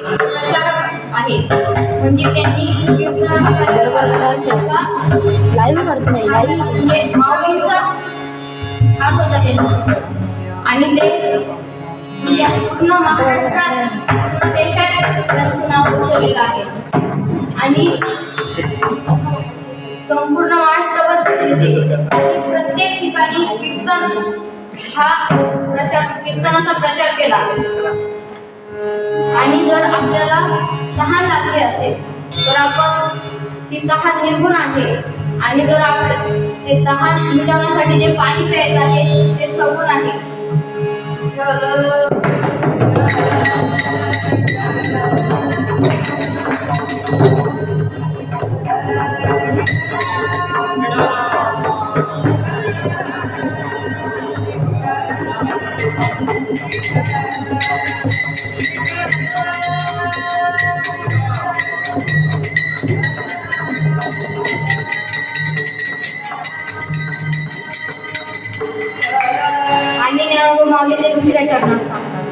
प्रचारक आहेत. म्हणजे त्यांनी माऊलींचा हात होता त्यांचा आणि ते म्हणजे पूर्ण महाराष्ट्रात पूर्ण देशात त्यांचं नाव उचललेलं आहे आणि संपूर्ण महाराष्ट्रभर फिरले आणि प्रत्येक ठिकाणी कीर्तनाचा प्रचार केला. आणि जर आपल्याला तहान लागली असेल तर आपण ती तहान निर्गुण आहे आणि जर आपण ते तहान मिटवण्यासाठी जे पाणी प्यायचं आहे ते सगुण आहे. आणि माऊली ते दुसऱ्या चरणात सांगतात.